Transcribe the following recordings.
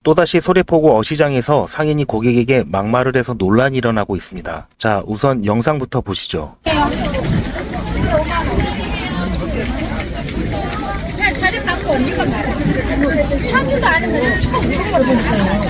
또다시 소래포구 어시장에서 상인이 고객에게 막말을 해서 논란이 일어나고 있습니다. 자, 우선 영상부터 보시죠. 자리 받고 언니가 말해. 사지도 않으면서 처음 물어보잖아.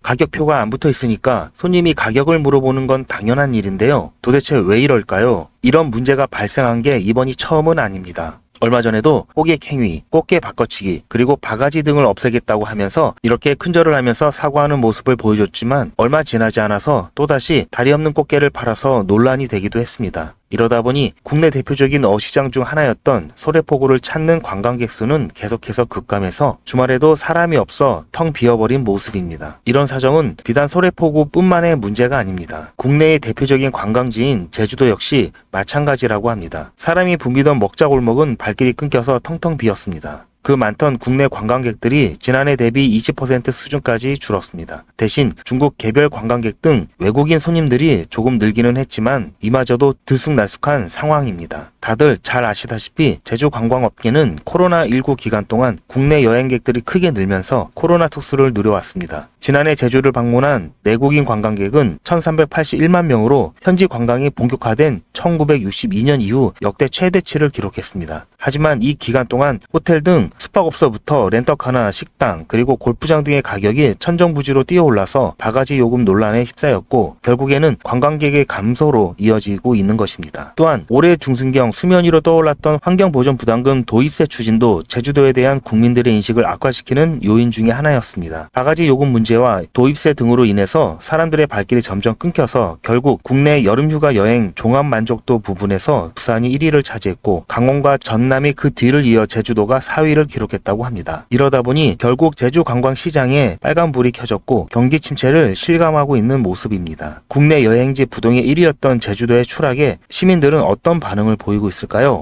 가격표가 안 붙어 있으니까 손님이 가격을 물어보는 건 당연한 일인데요. 도대체 왜 이럴까요? 이런 문제가 발생한 게 이번이 처음은 아닙니다. 얼마 전에도 호객 행위, 꽃게 바꿔치기, 그리고 바가지 등을 없애겠다고 하면서 이렇게 큰절을 하면서 사과하는 모습을 보여줬지만 얼마 지나지 않아서 또다시 다리 없는 꽃게를 팔아서 논란이 되기도 했습니다. 이러다 보니 국내 대표적인 어시장 중 하나였던 소래포구를 찾는 관광객 수는 계속해서 급감해서 주말에도 사람이 없어 텅 비어버린 모습입니다. 이런 사정은 비단 소래포구뿐만의 문제가 아닙니다. 국내의 대표적인 관광지인 제주도 역시 마찬가지라고 합니다. 사람이 붐비던 먹자골목은 발길이 끊겨서 텅텅 비었습니다. 그 많던 국내 관광객들이 지난해 대비 20% 수준까지 줄었습니다. 대신 중국 개별 관광객 등 외국인 손님들이 조금 늘기는 했지만 이마저도 들쑥날쑥한 상황입니다. 다들 잘 아시다시피 제주 관광업계는 코로나19 기간 동안 국내 여행객들이 크게 늘면서 코로나 특수를 누려왔습니다. 지난해 제주를 방문한 내국인 관광객은 1381만 명으로 현지 관광이 본격화된 1962년 이후 역대 최대치를 기록했습니다. 하지만 이 기간 동안 호텔 등 숙박업소부터 렌터카나 식당 그리고 골프장 등의 가격이 천정부지로 뛰어올라서 바가지 요금 논란에 휩싸였고 결국에는 관광객의 감소로 이어지고 있는 것입니다. 또한 올해 중순경 수면 위로 떠올랐던 환경보전 부담금 도입세 추진도 제주도에 대한 국민들의 인식을 악화시키는 요인 중에 하나였습니다. 바가지 요금 문제와 도입세 등으로 인해서 사람들의 발길이 점점 끊겨서 결국 국내 여름휴가 여행 종합 만족도 부분에서 부산이 1위를 차지했고 강원과 전남이 그 뒤를 이어 제주도가 4위를 기록했다고 합니다. 이러다 보니 결국 제주 관광 시장에 빨간불이 켜졌고 경기 침체를 실감하고 있는 모습입니다. 국내 여행지 부동의 1위였던 제주도의 추락에 시민들은 어떤 반응을 보이고 있을까요?